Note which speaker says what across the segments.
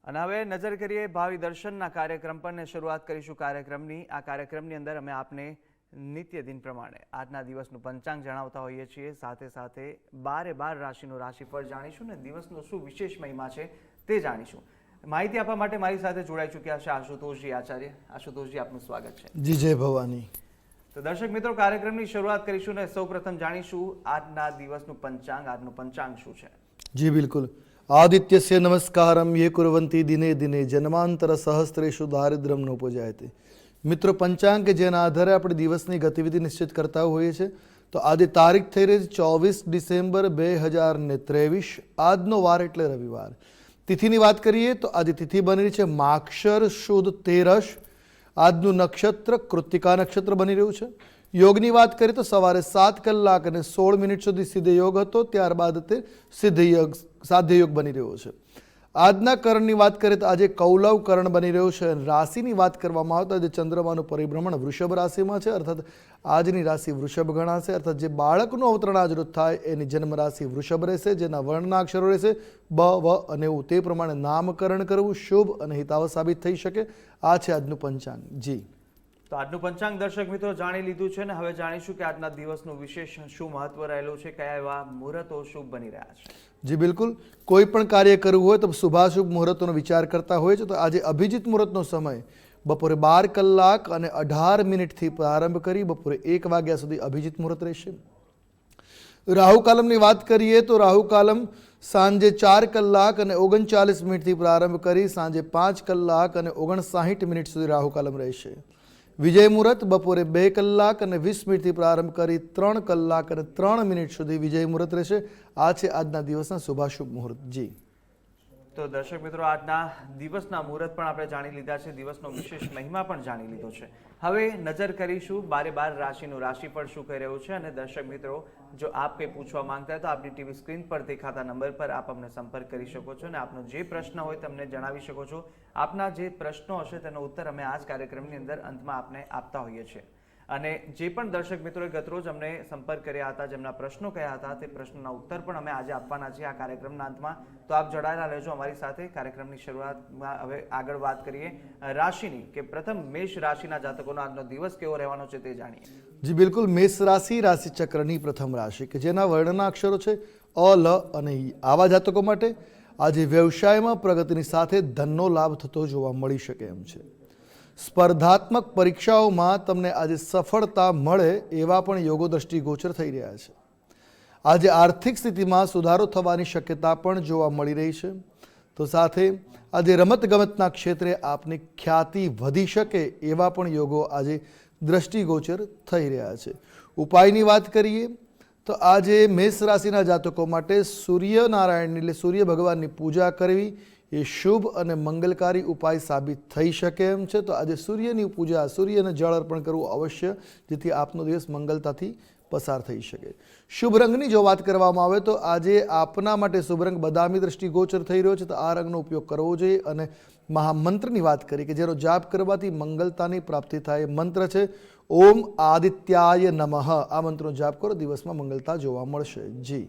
Speaker 1: અને હવે નજર કરીએ ભાવિ દર્શનના કાર્યક્રમ પર ને શરૂઆત કરીશું કાર્યક્રમની। આ કાર્યક્રમની અંદર અમે આપને નિત્ય દિન પ્રમાણે આજના દિવસનું પંચાંગ જણાવતા હોઈએ છીએ, સાથે સાથે 12 રાશિનું રાશિફળ જાણીશું ને દિવસનો શું વિશેષ મહિમા છે તે જાણીશું। માહિતી આપવા માટે મારી સાથે જોડાઈ ચૂક્યા છે આશુતોષજી આચાર્ય। આશુતોષજી, આપનું સ્વાગત છે।
Speaker 2: જી જય ભવાની।
Speaker 1: તો દર્શક મિત્રો, કાર્યક્રમની શરૂઆત કરીશું ને સૌપ્રથમ જાણીશું આજના દિવસનું પંચાંગ। આજનું પંચાંગ શું છે?
Speaker 2: જી બિલકુલ। આદિત્યસ્ય નમસ્કારમ યે કુર્વંતિ દિને દિને જન્માંતર સહસ્ત્રેષુ દારિદ્ર્યમ નોપજાયતે। મિત્રો, પંચાંગ કે જેના આધારે આપણે દિવસની ગતિવિધિ નિશ્ચિત કરતા હોઈએ છીએ। તો આજે તારીખ થઈ રહી છે 24 ડિસેમ્બર 2023। આજનો વાર એટલે રવિવાર। તિથિની વાત કરીએ તો આજે તિથિ બની રહી છે માક્ષર શુદ્ધ 13। આજનું નક્ષત્ર કૃત્તિકા નક્ષત્ર બની રહ્યું છે। યોગની વાત કરીએ તો સવારે 7 કલાક અને 16 મિનિટ સુધી સિદ્ધ યોગ હતો, ત્યારબાદ તે સાધ્ય યોગ બની રહ્યો છે। આજના કરણની વાત કરીએ તો આજે કૌલવ કરણ બની રહ્યો છે। રાશિની વાત કરવામાં આવે તો આજે ચંદ્રમાનું પરિભ્રમણ વૃષભ રાશિમાં છે, અર્થાત આજની રાશિ વૃષભ ગણાશે। અર્થાત જે બાળકનું અવતરણ આજરોજ થાય એની જન્મ રાશિ વૃષભ રહેશે, જેના વર્ણના અક્ષરો રહેશે બ, વ અને ઉ। તે પ્રમાણે નામકરણ કરવું શુભ અને હિતાવ સાબિત થઈ શકે। આ છે આજનું પંચાંગ। જી,
Speaker 1: તો આજનું પંચાંગ દર્શક મિત્રો જાણી લીધું છે ને હવે જાણીશું કે આજના દિવસનું વિશેષ શું મહત્વ રહેલું છે, કયા એવા મુહૂર્તો શુભ બની રહ્યા છે।
Speaker 2: જી બિલકુલ। કોઈ પણ કાર્ય કરવું હોય તો શુભાશુભ મુહૂર્તોનો વિચાર કરતા હોય છે। તો આજે અભિજીત મુહૂર્તનો સમય બપોરે 12 કલાક અને 18 મિનિટથી પ્રારંભ કરી બપોરે 1 વાગ્યા સુધી અભિજીત મુહૂર્ત રહેશે। રાહુ કાલમની વાત કરીએ તો રાહુ કાલમ સાંજે 4 કલાક અને 39 મિનિટથી પ્રારંભ કરી સાંજે 5 કલાક અને 59 મિનિટ સુધી રાહુ કાલમ રહેશે। વિજય મુહૂર્ત બપોરે 2 કલાક અને 20 મિનિટથી પ્રારંભ કરી 3 કલાક અને 3 મિનિટ સુધી વિજય મુહૂર્ત રહેશે। આ છે આજના દિવસના શુભાશુભ મુહૂર્ત। જી,
Speaker 1: તો દર્શક મિત્રો, આજના દિવસના મુહૂર્ત પણ આપણે જાણી લીધા છે, દિવસનો વિશેષ મહિમા પણ જાણી લીધો છે। હવે નજર કરીશું 12 રાશિનું રાશિફળ શું કહી રહ્યું છે। અને દર્શક મિત્રો, જો આપ કંઈ પૂછવા માંગતા હોય તો આપની ટીવી સ્ક્રીન પર દેખાતા નંબર પર આપ અમને સંપર્ક કરી શકો છો અને આપનો જે પ્રશ્ન હોય તમને જણાવી શકો છો। આપના જે પ્રશ્નો હશે તેનો ઉત્તર અમે આ જ કાર્યક્રમની અંદર અંતમાં આપને આપતા હોઈએ છીએ। અને જે પણ દર્શક મિત્રોએ ગતરોજ અમને સંપર્ક કર્યા હતા, જેમના પ્રશ્નો કયા હતા, તે પ્રશ્નોના ઉત્તર પણ અમે આજે આપવાના છીએ આ કાર્યક્રમના અંતમાં। તો આપ જોડાયેલા રહેજો અમારી સાથે। કાર્યક્રમની શરૂઆતમાં હવે આગળ વાત કરીએ રાશિની, કે પ્રથમ મેષ રાશિના જાતકોનો આજનો દિવસ કેવો રહેવાનો છે તે જાણીએ।
Speaker 2: જી બિલકુલ। મેષ રાશિ રાશિ ચક્રની પ્રથમ રાશિ કે જેના વર્ણના અક્ષરો છે અ, લ અને ઈ। આવા જાતકો માટે આજે વ્યવસાયમાં પ્રગતિની સાથે ધનનો લાભ થતો જોવા મળી શકે એમ છે। સ્પર્ધાત્મક પરીક્ષાઓમાં તમને આજે સફળતા મળે એવા પણ યોગો દ્રષ્ટિગોચર થઈ રહ્યા છે। આજે આર્થિક સ્થિતિમાં સુધારો થવાની શક્યતા પણ જોવા મળી રહી છે। તો સાથે આજે રમતગમતના ક્ષેત્રે આપની ખ્યાતિ વધી શકે એવા પણ યોગો આજે દ્રષ્ટિગોચર થઈ રહ્યા છે। ઉપાયની વાત કરીએ તો આજે મેષ રાશિના જાતકો માટે સૂર્યનારાયણ એટલે સૂર્ય ભગવાનની પૂજા કરવી એ શુભ અને મંગલકારી ઉપાય સાબિત થઈ શકે એમ છે। તો આજે સૂર્યની પૂજા, સૂર્યને જળ અર્પણ કરવું અવશ્ય, જેથી આપનો દિવસ મંગલતાથી પસાર થઈ શકે। શુભ રંગની જો વાત કરવામાં આવે તો આજે આપના માટે શુભ રંગ બદામી દ્રષ્ટિગોચર થઈ રહ્યો છે, તો આ રંગનો ઉપયોગ કરવો જોઈએ। અને મહામંત્રની વાત કરીએ કે જેનો જાપ કરવાથી મંગલતાની પ્રાપ્તિ થાય, મંત્ર છે ઓમ આદિત્યાય નમઃ। આ મંત્રનો જાપ કરો, દિવસમાં મંગલતા જોવા મળશે। જી,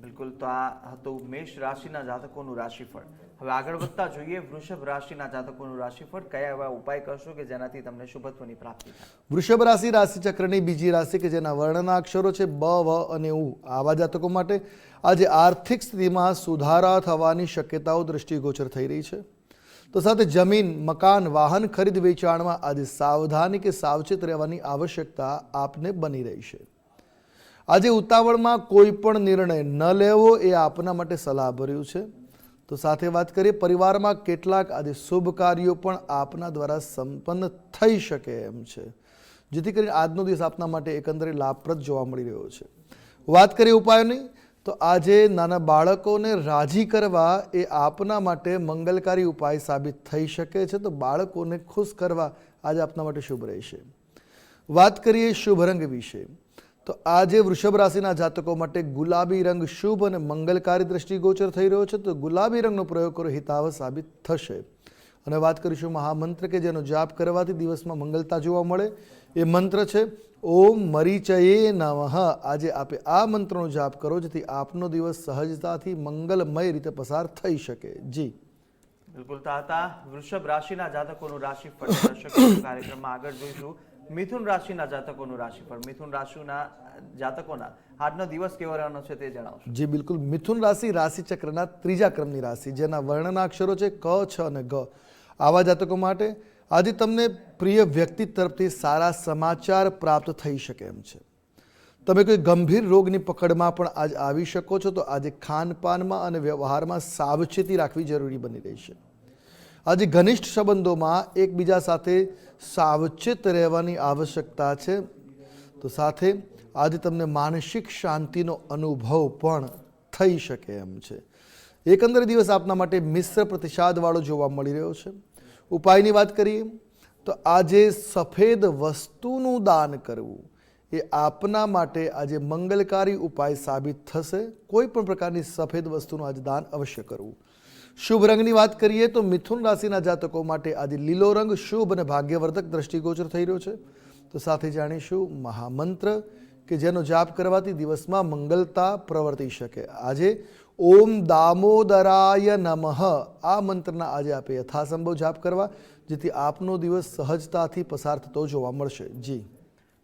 Speaker 1: બિલકુલ। તો આ હતું મેષ રાશિના જાતકોનું રાશિફળ। હવે આગળ વધતા જોઈએ વૃષભ રાશિના જાતકોનું રાશિફળ। કયા એવા ઉપાય કરશો કે જેનાથી તમને શુભત્વની પ્રાપ્તિ થાય?
Speaker 2: વૃષભ રાશિ રાશિ ચક્રની બીજી રાશિ કે જેના વર્ણના અક્ષરો છે બ, વ અને ઉ। આવા જાતકો માટે આજે આર્થિક સ્થિતિમાં સુધારા થવાની શક્યતાઓ દ્રષ્ટિગોચર થઈ રહી છે। તો સાથે જમીન, મકાન, વાહન ખરીદ વેચાણમાં આજે સાવધાની કે સાવચેત રહેવાની આવશ્યકતા આપને બની રહી છે। આજે ઉતાવળમાં કોઈ પણ નિર્ણય ન લેવો એ આપના માટે સલાહભર્યું છે। તો સાથે વાત કરીએ પરિવારમાં કેટલાક આજે શુભ કાર્યો પણ આપના દ્વારા સંપન્ન થઈ શકે એમ છે, જેથી કરીને આજનો દિવસ આપના માટે એકંદરે લાભપ્રદ જોવા મળી રહ્યો છે। વાત કરીએ ઉપાયોની તો આજે નાના બાળકોને રાજી કરવા એ આપના માટે મંગલકારી ઉપાય સાબિત થઈ શકે છે। તો બાળકોને ખુશ કરવા આજે આપના માટે શુભ રહેશે। વાત કરીએ શુભ રંગ વિશે તો આજે વૃષભ રાશિના જાતકો માટે ગુલાબી રંગ શુભ અને મંગલકારી દ્રષ્ટિગોચર થઈ રહ્યો છે। તો ગુલાબી રંગનો પ્રયોગ કરો, હિતાવ સાબિત થશે। અને વાત કરીશું મહામંત્ર કે જેનો જાપ કરવાથી દિવસમાં મંગલતા જોવા મળે। એ મંત્ર છે ઓમ મરીચયે નમઃ। આજે આપે આ મંત્રનો જાપ કરો, જેથી આપનો દિવસ સહજતાથી મંગલમય રીતે પસાર થઈ શકે। જી,
Speaker 1: બિલકુલ તો હતા વૃષભ રાશિના જાતકોનું રાશિફળ દર્શક મિત્રો કાર્યક્રમમાં આગળ જોઈશું મિથુન રાશિના જાતકોનું રાશિફળ મિથુન રાશિના જાતકોના આજનો દિવસ કેવો રહેવાનો છે તે જણાવશો.
Speaker 2: જી બિલકુલ. મિથુન રાશિ રાશિચક્રના ત્રીજા ક્રમની રાશિ, જેના વર્ણના અક્ષરો છે ક, છ અને ગ. આવા જાતકો માટે આજે તમને પ્રિય વ્યક્તિ તરફથી સારા સમાચાર પ્રાપ્ત થઈ શકે એમ છે. તમે કોઈ ગંભીર રોગની પકડમાં પણ આજ આવી શકો છો, તો આજે ખાનપાનમાં અને વ્યવહારમાં સાવચેતી રાખવી જરૂરી બની રહેશે. આજે ઘનિષ્ઠ સંબંધોમાં એકબીજા સાથે સાવચેત રહેવાની આવશ્યકતા છે. તો સાથે આજે તમને માનસિક શાંતિનો અનુભવ પણ થઈ શકે એમ છે. એકંદરે દિવસ આપના માટે મિશ્ર પ્રતિસાદવાળો જોવા મળી રહ્યો છે. ઉપાયની વાત કરીએ તો આજે સફેદ વસ્તુનું દાન કરવું એ આપના માટે આજે મંગલકારી ઉપાય સાબિત થશે. કોઈ પણ પ્રકારની સફેદ વસ્તુનું આજે દાન અવશ્ય કરવું. શુભ રંગની વાત કરીએ તો મિથુન રાશિના જાતકો માટે આજે લીલો રંગ શુભ અને ભાગ્યવર્ધક દ્રષ્ટિગોચર થઈ રહ્યો છે. તો સાથે જાણીશું મહામંત્ર કે જેનો જાપ કરવાથી દિવસમાં મંગલતા પ્રવર્તી શકે. આજે ઓમ દામોદરાય નમઃ આ મંત્રના આજે આપે યથાસંભવ જાપ કરવા, જેથી આપનો દિવસ સહજતાથી પસાર થતો જોવા મળશે. જી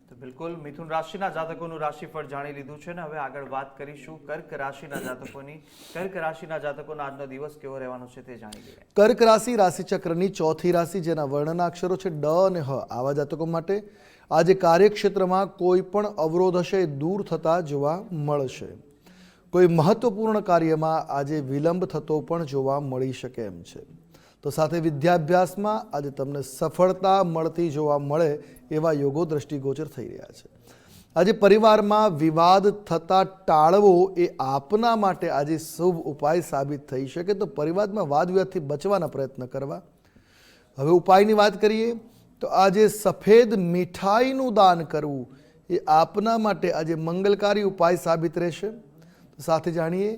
Speaker 1: તો બિલકુલ મિથુન રાશિના જાતકોનું રાશિફળ જાણી લીધું છે ને હવે આગળ વાત કરીશું કર્ક રાશિના જાતકોની. કર્ક રાશિના જાતકોનો આજનો દિવસ કેવો રહેવાનો છે તે જાણી લઈએ.
Speaker 2: કર્ક રાશિ રાશિચક્રની ચોથી રાશિ, જેના વર્ણના અક્ષરો છે ડ અને હ. આવા જાતકો માટે આજે કાર્યક્ષેત્રમાં કોઈ પણ અવરોધ હશે એ દૂર થતા જોવા મળશે. કોઈ મહત્વપૂર્ણ કાર્યમાં આજે વિલંબ થતો પણ જોવા મળી શકે એમ છે. તો સાથે વિદ્યાભ્યાસમાં આજે તમને સફળતા મળતી જોવા મળે એવા યોગો દ્રષ્ટિગોચર થઈ રહ્યા છે. આજે પરિવારમાં વિવાદ થતા ટાળવો એ આપના માટે આજે શુભ ઉપાય સાબિત થઈ શકે. તો પરિવારમાં વાદ વિવાદથી બચવાના પ્રયત્ન કરવા. હવે ઉપાયની વાત કરીએ તો આજે સફેદ મીઠાઈનું દાન કરવું એ આપના માટે આજે મંગલકારી ઉપાય સાબિત રહેશે. સાથે જાણીએ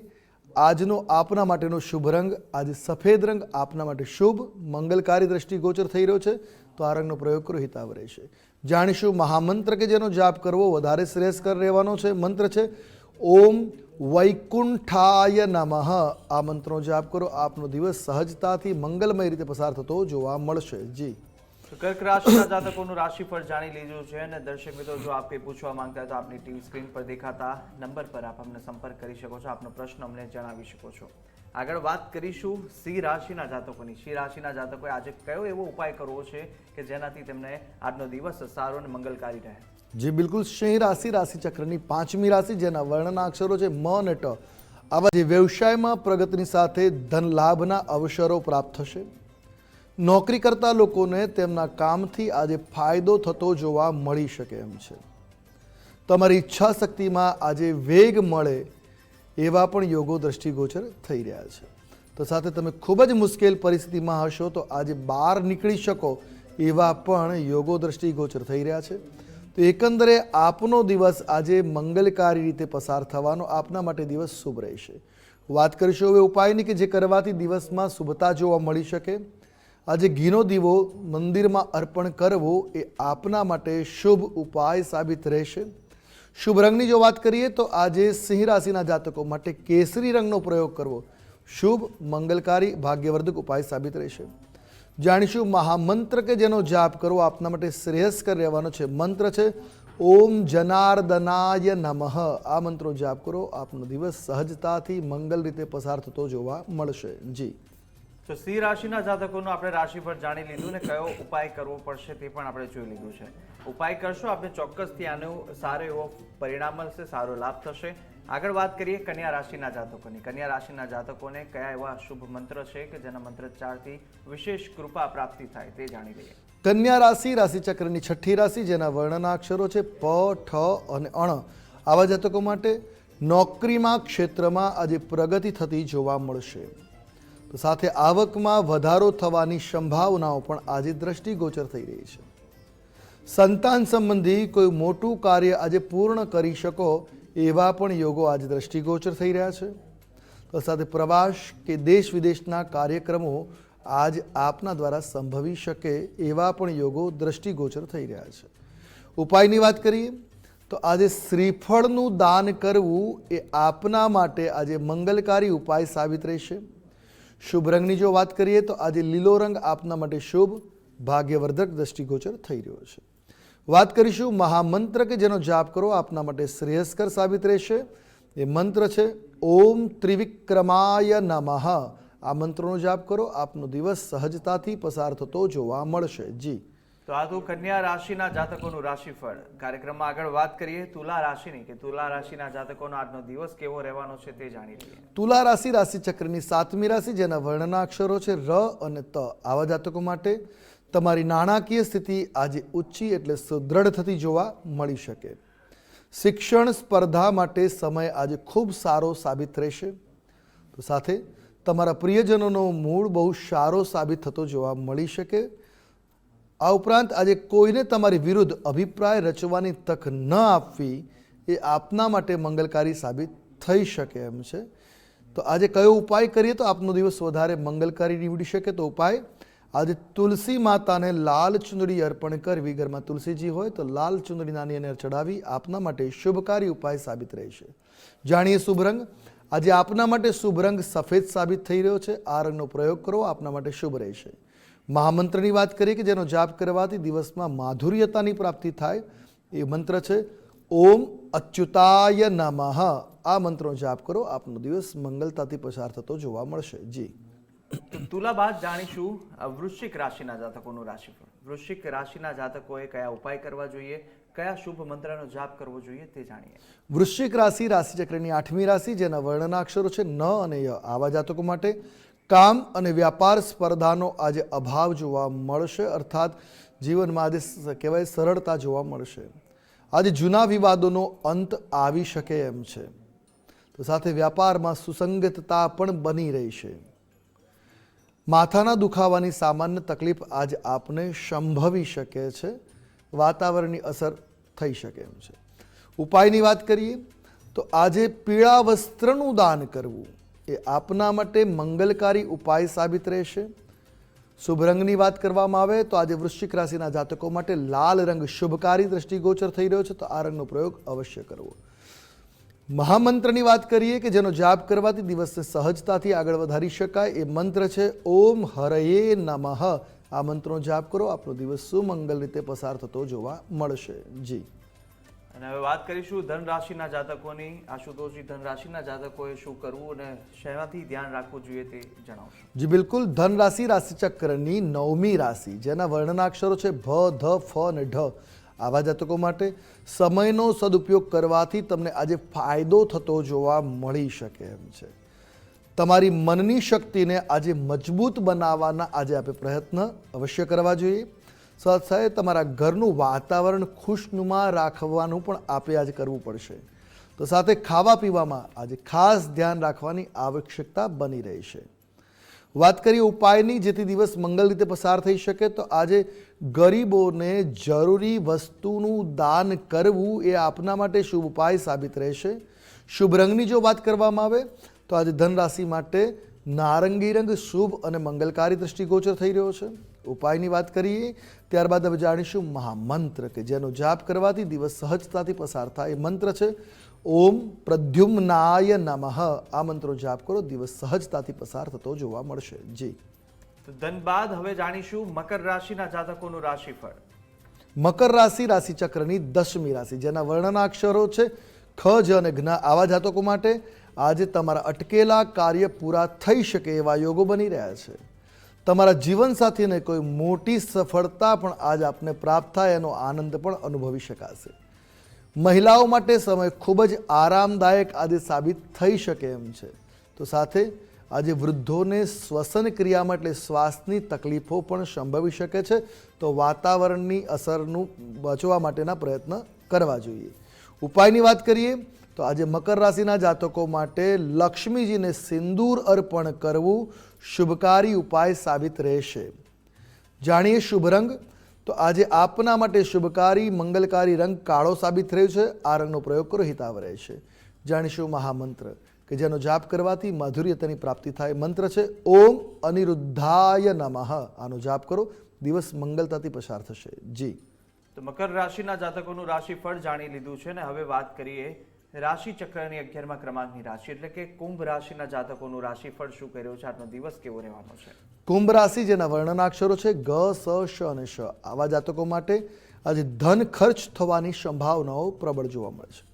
Speaker 2: આજનો આપના માટેનો શુભ રંગ આજે સફેદ રંગ આપના માટે શુભ મંગલકારી દ્રષ્ટિગોચર થઈ રહ્યો છે. તો આ રંગનો પ્રયોગ કરો, હિતાવ રહેશે. જાણીશું મહામંત્ર કે જેનો જાપ કરવો વધારે શ્રેયસ્કર રહેવાનો છે. મંત્ર છે ઓમ વૈકુંઠાય નમઃ. આ મંત્રનો જાપ કરો, આપનો દિવસ સહજતાથી મંગલમય રીતે પસાર થતો જોવા મળશે. જી
Speaker 1: તો કર્ક રાશિના જાતકોનું રાશિફળ જાણી લીધું છે અને દર્શક મિત્રો જો આપ કંઈ પૂછવા માંગતા હોય તો આપની ટીવી સ્ક્રીન પર દેખાતા નંબર પર આપ અમને સંપર્ક કરી શકો છો. આપનો પ્રશ્ન અમને જણાવી શકો છો. આગળ વાત કરીશું સિંહ રાશિના જાતકોની. સિંહ રાશિના જાતકોએ આજે કયો એવો ઉપાય કરવો છે કે જેનાથી તેમને આજનો દિવસ સારો અને મંગલકારી રહે.
Speaker 2: જી બિલકુલ. સિંહ રાશિ રાશિચક્રની પાંચમી રાશિ, જેના વર્ણના અક્ષરો છે મ અને ટ. આવા જે વ્યવસાયમાં પ્રગતિની સાથે ધન લાભના અવસરો પ્રાપ્ત થશે. નોકરી કરતા લોકોને તેમના કામથી આજે ફાયદો થતો જોવા મળી શકે એમ છે. તમારી ઈચ્છા શક્તિમાં આજે વેગ મળે એવા પણ યોગો દ્રષ્ટિગોચર થઈ રહ્યા છે. તો સાથે તમે ખૂબ જ મુશ્કેલ પરિસ્થિતિમાં હશો તો આજે બહાર નીકળી શકો એવા પણ યોગો દ્રષ્ટિગોચર થઈ રહ્યા છે. તો એકંદરે આપનો દિવસ આજે મંગલકારી રીતે પસાર થવાનો આપના માટે દિવસ શુભ રહેશે. વાત કરીશું હવે ઉપાયની કે જે કરવાથી દિવસમાં શુભતા જોવા મળી શકે. આજે ઘીનો દીવો મંદિરમાં અર્પણ કરવો એ આપના માટે શુભ ઉપાય સાબિત રહેશે. શુભ રંગની જો વાત કરીએ તો આજે સિંહ રાશિના જાતકો માટે કેસરી રંગનો પ્રયોગ કરવો શુભ મંગલકારી ભાગ્યવર્ધક ઉપાય સાબિત રહેશે. જાણીશું મહામંત્ર કે જેનો જાપ કરવો આપના માટે શ્રેયસ્કર રહેવાનો છે. મંત્ર છે ઓમ જનાર્દનાય નમઃ. આ મંત્રો જાપ કરો, આપનો દિવસ સહજતાથી મંગલ રીતે પસાર થતો જોવા મળશે. જી
Speaker 1: તો સિંહ રાશિના જાતકોનું આપણે રાશિફળ જાણી લીધું ને કયો ઉપાય કરવો પડશે તે પણ આપણે જોઈ લીધું છે. ઉપાય કરશો આપણે ચોક્કસથી આનું સારો એવો પરિણામ મળશે, સારો લાભ થશે. આગળ વાત કરીએ કન્યા રાશિના જાતકોની. કન્યા રાશિના જાતકોને કયા એવા શુભ મંત્ર છે કે જેના મંત્રોચ્ચારથી વિશેષ કૃપા પ્રાપ્તિ થાય તે જાણી લઈએ.
Speaker 2: કન્યા રાશિ રાશિચક્રની છઠ્ઠી રાશિ, જેના વર્ણના અક્ષરો છે પ, ઠ અને અણ. આવા જાતકો માટે નોકરીમાં ક્ષેત્રમાં આજે પ્રગતિ થતી જોવા મળશે. તો સાથે આવકમાં વધારો થવાની સંભાવનાઓ પણ આજે દ્રષ્ટિગોચર થઈ રહી છે. સંતાન સંબંધી કોઈ મોટું કાર્ય આજે પૂર્ણ કરી શકો એવા પણ યોગો આજે દ્રષ્ટિગોચર થઈ રહ્યા છે. તો સાથે પ્રવાસ કે દેશ વિદેશના કાર્યક્રમો આજ આપના દ્વારા સંભવી શકે એવા પણ યોગો દ્રષ્ટિગોચર થઈ રહ્યા છે. ઉપાયની વાત કરીએ તો આજે શ્રીફળનું દાન કરવું એ આપના માટે આજે મંગલકારી ઉપાય સાબિત રહેશે. શુભ રંગની જો વાત કરીએ તો આજે લીલો રંગ આપના માટે શુભ ભાગ્યવર્ધક દ્રષ્ટિગોચર થઈ રહ્યો છે. વાત કરીશું મહામંત્ર કે જેનો જાપ કરો આપના માટે શ્રેયસ્કર સાબિત રહેશે. એ મંત્ર છે ઓમ ત્રિવિક્રમાય નમઃ. આ મંત્રનો જાપ કરો, આપનો દિવસ સહજતાથી પસાર થતો જોવા મળશે. જી,
Speaker 1: તો આ તો કન્યા રાશિના જાતકોનું રાશિફળ. કાર્યક્રમમાં આગળ વાત કરીએ તુલા રાશિની કે તુલા રાશિના જાતકોનો આજનો દિવસ કેવો રહેવાનો છે તે જાણી લઈએ.
Speaker 2: તુલા રાશિ રાશિચક્રની 7મી રાશિ જેના વર્ણના અક્ષરો છે ર અને ત. આવા જાતકો માટે તમારી નાણાકીય સ્થિતિ આજે ઊંચી એટલે સુદૃઢ થતી જોવા મળી શકે. શિક્ષણ સ્પર્ધા માટે સમય આજે ખૂબ સારો સાબિત રહેશે. તો સાથે તમારા પ્રિયજનોનો મૂડ બહુ સારો સાબિત થતો જોવા મળી શકે. આ ઉપરાંત આજે કોઈને તમારી વિરુદ્ધ અભિપ્રાય રચવાની તક ન આપવી એ આપના માટે મંગલકારી સાબિત થઈ શકે એમ છે. તો આજે કયો ઉપાય કરીએ તો આપનો દિવસ વધારે મંગલકારી નીવડી શકે? તો ઉપાય આજે તુલસી માતાને લાલ ચુંદડી અર્પણ કરવી. ઘરમાં તુલસીજી હોય તો લાલ ચુંદડી નાની અને ચડાવી આપના માટે શુભકારી ઉપાય સાબિત રહેશે. જાણીએ શુભ રંગ. આજે આપના માટે શુભ રંગ સફેદ સાબિત થઈ રહ્યો છે. આ રંગનો પ્રયોગ કરો, આપના માટે શુભ રહેશે. મહામંત્રની વાત કરીએ કે જેનો જાપ કરવાથી દિવસમાં માધુર્યતાની પ્રાપ્તિ થાય. એ મંત્ર છે ઓમ અચ્યુતાય નમઃ. આ મંત્રનો જાપ કરો, આપનો દિવસ મંગલતાથી પસાર થતો જોવા મળશે. જી,
Speaker 1: તો તુલા બાદ જાણીશું વૃશ્ચિક રાશિના જાતકોનું રાશિફળ. વૃશ્ચિક રાશિના જાતકોએ કયા ઉપાય કરવા જોઈએ, કયા શુભ મંત્રનો જાપ કરવો જોઈએ તે જાણીએ.
Speaker 2: વૃશ્ચિક રાશિ રાશિચક્રની 8મી રાશિ જેના વર્ણના અક્ષરો છે ન અને ય. આવા જાતકો માટે કામ અને વ્યાપાર સ્પર્ધાનો આજે અભાવ જોવા મળશે. અર્થાત જીવનમાં આજે કહેવાય સરળતા જોવા મળશે. આજે જૂના વિવાદોનો અંત આવી શકે એમ છે. તો સાથે વ્યાપારમાં સુસંગતતા પણ બની રહી છે. માથાના દુખાવાની સામાન્ય તકલીફ આજે આપને સંભવી શકે છે. વાતાવરણની અસર થઈ શકે એમ છે. ઉપાયની વાત કરીએ તો આજે પીળા વસ્ત્રનું દાન કરવું એ આપના માટે મંગલકારી ઉપાય સાબિત રહેશે. શુભ રંગની વાત કરવામાં આવે તો આજે વૃશ્ચિક રાશિના જાતકો માટે લાલ રંગ શુભકારી દ્રષ્ટિગોચર થઈ રહ્યો છે. તો આ રંગનો પ્રયોગ અવશ્ય કરવો. મહામંત્રની વાત કરીએ કે જેનો જાપ કરવાથી દિવસને સહજતાથી આગળ વધારી શકાય. એ મંત્ર છે ઓમ હરયે નમઃ. આ મંત્રનો જાપ કરો, આપનો દિવસ સુમંગલ રીતે પસાર થતો જોવા મળશે. જી,
Speaker 1: અને હવે વાત કરીશું ધન રાશિના જાતકોની. આશુતોષજી, ધન રાશિના જાતકોએ શું કરવું અને શેનાથી ધ્યાન રાખવું જોઈએ તે જણાવશો.
Speaker 2: જી બિલકુલ. ધન રાશિ રાશિચક્રની 9મી રાશિ જેના વર્ણના અક્ષરો છે ભ, ધ, ફ અને ઢ. આવા જાતકો માટે સમયનો સદુપયોગ કરવાથી તમને આજે ફાયદો થતો જોવા મળી શકે એમ છે. તમારી મનની શક્તિને આજે મજબૂત બનાવવાના આજે આપણે પ્રયત્ન અવશ્ય કરવા જોઈએ. સાથે તમારા ઘરનું વાતાવરણ ખુશનુમા રાખવાનું પણ આપે આજે કરવું પડશે. તો સાથે ખાવા પીવામાં આજે ખાસ ધ્યાન રાખવાની આવશ્યકતા બની રહી છે. વાત કરીએ ઉપાયની જેથી દિવસ મંગલ રીતે પસાર થઈ શકે તો આજે ગરીબોને જરૂરી વસ્તુનું દાન કરવું એ આપના માટે શુભ ઉપાય સાબિત રહેશે. શુભ રંગની જો વાત કરવામાં આવે તો આજે ધન રાશિ માટે નારંગી રંગ શુભ અને મંગલકારી દ્રષ્ટિગોચર થઈ રહ્યો છે. ઉપાયની વાત કરીએ ત્યારબાદ હવે જાણીશું મહામંત્ર કે જેનો જાપ કરવાથી દિવસ સહજતાથી પસાર થાય. એ મંત્ર છે ઓમ પ્રદ્યુમ્નાય નમઃ. આ મંત્રો જાપ કરો, દિવસ સહજતાથી પસાર થતો જોવા મળશે. જી,
Speaker 1: તો ધન બાદ હવે જાણીશું મકર રાશિના જાતકોનું રાશિફળ.
Speaker 2: મકર રાશિ રાશિચક્રની 10મી રાશિ જેના વર્ણના અક્ષરો છે ખ, જ અને જ્ઞ. આવા જાતકો માટે આજે તમારા અટકેલા કાર્ય પૂરા થઈ શકે એવા યોગો બની રહ્યા છે. તમારા જીવનસાથીને કોઈ મોટી સફળતા પણ આજ આપને પ્રાપ્ત થાય એનો આનંદ પણ અનુભવી શકાશે. મહિલાઓ માટે સમય ખૂબ જ આરામદાયક આજે સાબિત થઈ શકે એમ છે. તો સાથે આજે વૃદ્ધોને શ્વસન ક્રિયામાં એટલે શ્વાસની તકલીફો પણ સંભવી શકે છે. તો વાતાવરણની અસરનું બચવા માટેના પ્રયત્ન કરવા જોઈએ. ઉપાયની વાત કરીએ તો આજે મકર રાશિના જાતકો માટે લક્ષ્મીજીને સિંદૂર અર્પણ કરવું શુભકારી ઉપાય સાબિત રહેશે. જાણીએ શુભ રંગ. તો આજે આપના માટે શુભકારી મંગલકારી રંગ કાળો સાબિત થયો છે. આ રંગનો પ્રયોગ કરો, હિતાવ રહેશે. જાણીશું મહામંત્ર કે જેનો જાપ કરવાથી માધુર્યતાની પ્રાપ્તિ થાય. મંત્ર છે ઓમ અનિરુદ્ધાય નમઃ. આનો જાપ કરો, દિવસ મંગલતાથી પસાર થશે. જી,
Speaker 1: તો મકર રાશિના જાતકોનું રાશિફળ જાણી લીધું છે ને હવે વાત કરીએ રાશિ ચક્રની 11મા ક્રમાંકની રાશિ એટલે કે કુંભ રાશિના જાતકોનું રાશિફળ શું કર્યું છે, આજનો દિવસ કેવો રહેવાનો છે?
Speaker 2: કુંભ રાશિ જેના વર્ણનાક્ષરો છે ગ, સ, શ અને શ, આવા જાતકો માટે આજે ધન ખર્ચ થવાની સંભાવનાઓ પ્રબળ જોવા મળે છે.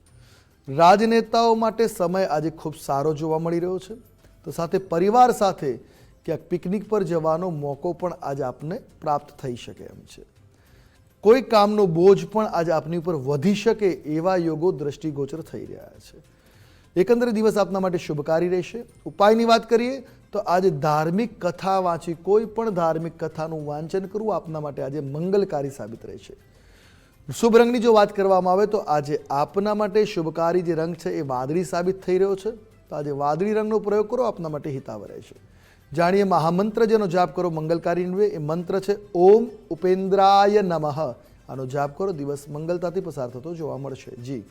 Speaker 2: રાજનેતાઓ માટે સમય આજે ખૂબ સારો જોવા મળી રહ્યો છે. તો સાથે પરિવાર સાથે ક્યાંક પિકનિક પર જવાનો મોકો પણ આજે આપને પ્રાપ્ત થઈ શકે એમ છે. કોઈ કામનો બોજ પણ આજે આપની ઉપર વધી શકે એવા યોગો દ્રષ્ટિગોચર થઈ રહ્યા છે. એકંદરે દિવસ આપના માટે શુભકારી રહેશે. ઉપાયની વાત કરીએ તો આજે ધાર્મિક કથા વાંચી, કોઈ પણ ધાર્મિક કથાનું વાંચન કરવું આપના માટે આજે મંગલકારી સાબિત રહેશે. શુભ રંગની જો વાત કરવામાં આવે તો આજે આપના માટે શુભકારી જે રંગ છે એ વાદળી સાબિત થઈ રહ્યો છે. તો આજે વાદળી રંગનો પ્રયોગ કરો, આપના માટે હિતાવ રહેશે. જાણીએ મહામંત્ર જેનો જાપ કરો મંગલકારી નીવડે. એ મંત્ર છે ઓમ ઉપેન્દ્રાય નમઃ. આનો જાપ કરો, દિવસ મંગલતાથી પસાર થતો જોવા મળશે. જી,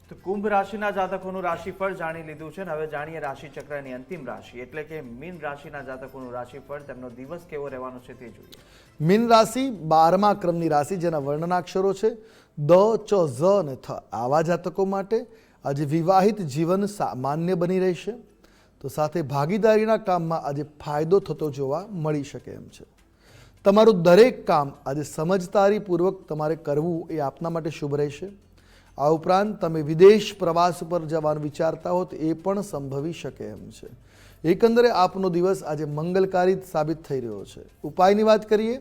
Speaker 1: તો કુંભ રાશિના જાતકોનું રાશિફળ જાણી લીધું છે ને હવે જાણીએ રાશિ ચક્રની અંતિમ રાશિ એટલે કે મીન રાશિના જાતકોનું રાશિફળ, તેમનો દિવસ કેવો રહેવાનો છે તે જોઈએ.
Speaker 2: મીન રાશિ 12મા ક્રમની રાશિ જેના વર્ણનાક્ષરો છે દ, ચ, ઝ અને થ, આવા જાતકો માટે આજે વિવાહિત જીવન સામાન્ય બની રહેશે. તો સાથે ભાગીદારીના કામમાં આજે ફાયદો થતો જોવા મળી શકે એમ છે. તમારું દરેક કામ આજે સમજદારીપૂર્વક તમારે કરવું એ આપના માટે શુભ રહેશે. આ ઉપરાંત તમે વિદેશ પ્રવાસ પર જવાનું વિચારતા હો તો એ પણ સંભવી શકે એમ છે. એકંદરે આપનો દિવસ આજે મંગલકારી સાબિત થઈ રહ્યો છે. ઉપાયની વાત કરીએ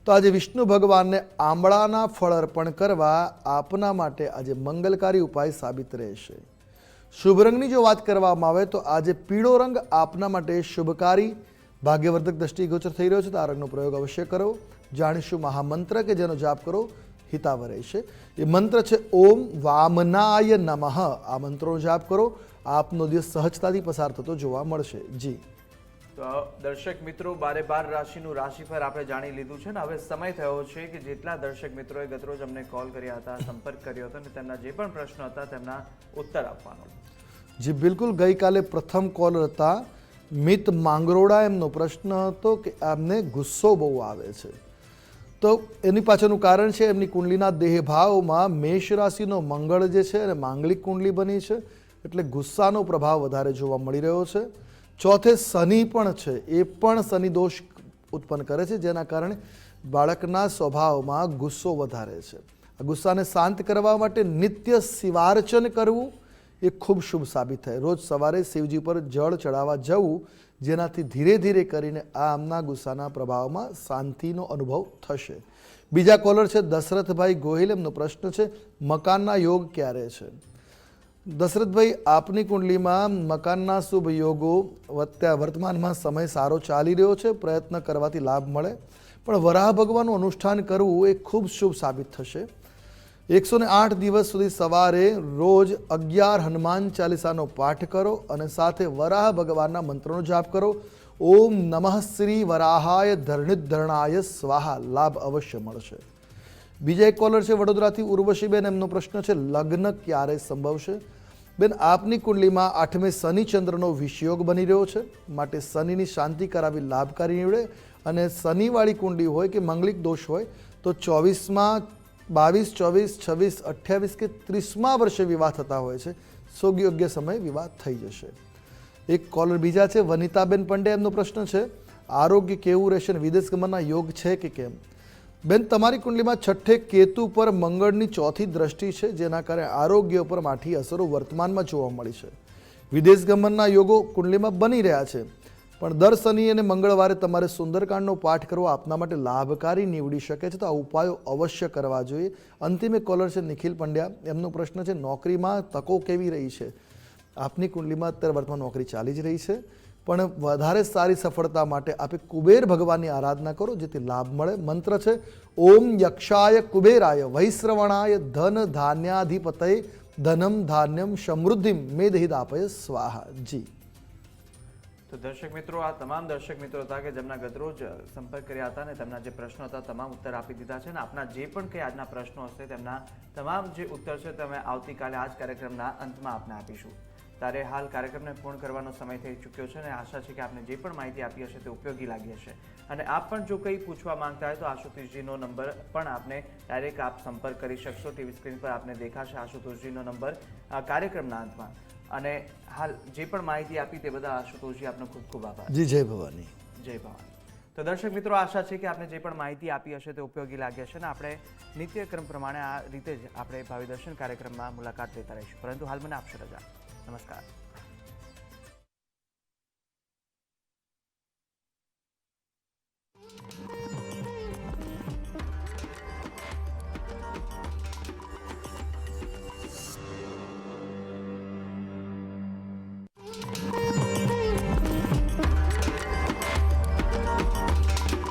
Speaker 2: તો આજે વિષ્ણુ ભગવાનને આંબળાના ફળ અર્પણ કરવા આપના માટે આજે મંગલકારી ઉપાય સાબિત રહેશે. શુભ રંગની જો વાત કરવામાં આવે તો આજે પીળો રંગ આપના માટે શુભકારી ભાગ્યવર્ધક દ્રષ્ટિગોચર થઈ રહ્યો છે. તો આ રંગનો પ્રયોગ અવશ્ય કરો. જાણીશું મહામંત્ર કે જેનો જાપ કરો હિતાવ રહેશે. એ મંત્ર છે ઓમ વામનાય નમઃ. આ મંત્રનો જાપ કરો, આપનો દિવસ સહજતાથી પસાર થતો જોવા મળશે. જી,
Speaker 1: તો દર્શક મિત્રો 12 રાશિનું રાશિફળ આપણે જાણી લીધું છે ને હવે સમય થયો છે કે જેટલા દર્શક મિત્રોએ ગતરોજ અમને કોલ કર્યા હતા, સંપર્ક કર્યો હતો અને તેમના જે પણ પ્રશ્નો હતા તેમના ઉત્તર આપવાનો.
Speaker 2: જી બિલકુલ. ગઈકાલે પ્રથમ કોલર હતા મિત માંગરોળા. એમનો પ્રશ્ન હતો કે એમને ગુસ્સો બહુ આવે છે. તો એની પાછળનું કારણ છે એમની કુંડલીના દેહભાવમાં મેષ રાશિનો મંગળ જે છે અને માંગલિક કુંડલી બની છે એટલે ગુસ્સાનો પ્રભાવ વધારે જોવા મળી રહ્યો છે. ચોથે શનિ પણ છે, એ પણ શનિ દોષ ઉત્પન્ન કરે છે જેના કારણે બાળકના સ્વભાવમાં ગુસ્સો વધારે છે. આ ગુસ્સાને શાંત કરવા માટે નિત્ય શિવાર્ચન કરવું એ ખૂબ શુભ સાબિત થાય. રોજ સવારે શિવજી પર જળ ચડાવવા જવું જેનાથી ધીરે ધીરે કરીને આ આમના ગુસ્સાના પ્રભાવમાં શાંતિનો અનુભવ થશે. બીજા કોલર છે દશરથભાઈ ગોહિલ. એમનો પ્રશ્ન છે મકાનના યોગ ક્યારે છે? દશરથભાઈ, આપની કુંડલીમાં મકાનના શુભ યોગો વર્તમાનમાં સમય સારો ચાલી રહ્યો છે. પ્રયત્ન કરવાથી લાભ મળે, પણ વરાહ ભગવાનનું અનુષ્ઠાન કરવું એ ખૂબ શુભ સાબિત થશે. 108 દિવસ સુધી સવારે રોજ 11 હનુમાન ચાલીસાનો પાઠ કરો અને સાથે વરાહ ભગવાનના મંત્રનો જાપ કરો. ઓમ નમઃ શ્રી વરાહાય ધરણિધરણાય સ્વાહા. લાભ અવશ્ય મળશે. બીજા એક કોલર છે વડોદરાથી ઉર્વશીબેન. એમનો પ્રશ્ન છે લગ્ન ક્યારે સંભવશે? બેન, આપની કુંડલીમાં 8મે શનિ ચંદ્રનો વિષયોગ બની રહ્યો છે, માટે શનિની શાંતિ કરાવી લાભકારી નીવડે. અને શનિવાળી કુંડલી હોય કે મંગલિક દોષ હોય તો 24માં 22, 24, 26, 28 કે 30મા વર્ષે વિવાહ થતા હોય છે. યોગ્ય સમયે વિવાહ થઈ જશે. એક કોલર બીજા છે વનિતાબેન પંડ્યા. એમનો પ્રશ્ન છે આરોગ્ય કેવું રહેશે અને વિદેશ ગમનના યોગ છે કે કેમ? બેન, તમારી કુંડલીમાં 6ઠે કેતુ પર મંગળની 4થી દ્રષ્ટિ છે જેના કારણે આરોગ્ય ઉપર માઠી અસરો વર્તમાનમાં જોવા મળી છે. વિદેશ ગમનના યોગો કુંડલીમાં બની રહ્યા છે, પણ દર શનિ અને મંગળવારે તમારે સુંદરકાંડનો પાઠ કરવો આપના માટે લાભકારી નીવડી શકે છે. તો આ ઉપાયો અવશ્ય કરવા જોઈએ. અંતિમ એક કોલર છે નિખિલ પંડ્યા. એમનો પ્રશ્ન છે નોકરીમાં તકો કેવી રહી છે? આપની કુંડલીમાં અત્યારે વર્તમાન નોકરી ચાલી જ રહી છે, પણ વધારે સારી સફળતા માટે આપે કુબેર ભગવાનની આરાધના કરો જેથી લાભ મળે. મંત્ર છે ઓમ યક્ષાય કુબેરાય વૈશ્રવણાય ધન ધાન્યાધિપતય ધનમ ધાન્યમ સમૃદ્ધિમ મેદહિદાપય સ્વાહા. જી,
Speaker 1: તો દર્શક મિત્રો, આ તમામ દર્શક મિત્રો હતા કે જેમના ગતરોજ સંપર્ક કર્યા હતા અને તેમના જે પ્રશ્નો હતા તમામ ઉત્તર આપી દીધા છે. અને આપના જે પણ કંઈ આજના પ્રશ્નો હશે તેમના તમામ જે ઉત્તર છે તમે આવતીકાલે આ જ કાર્યક્રમના અંતમાં આપને આપીશું. ત્યારે હાલ કાર્યક્રમને પૂર્ણ કરવાનો સમય થઈ ચૂક્યો છે અને આશા છે કે આપને જે પણ માહિતી આપી હશે તે ઉપયોગી લાગી હશે અને આપ પણ જો કંઈ પૂછવા માંગતા હોય તો આશુતોષજીનો નંબર પણ આપને ડાયરેક્ટ આપ સંપર્ક કરી શકશો. ટીવી સ્ક્રીન પર આપને દેખાશે આશુતોષજીનો નંબર કાર્યક્રમના અંતમાં. અને હાલ જે પણ માહિતી આપી તે બધા આશુતોષજી આપનો ખૂબ ખૂબ આભાર.
Speaker 2: જી જય ભવાની.
Speaker 1: જય ભવાની. તો દર્શક મિત્રો, આશા છે કે આપને જે પણ માહિતી આપી હશે તે ઉપયોગી લાગી હશે અને આપણે નિત્યક્રમ પ્રમાણે આ રીતે જ આપણે ભાવિ દર્શન કાર્યક્રમમાં મુલાકાત લેતા રહીશું. પરંતુ હાલ મને આપશો રજા. નમસ્કાર.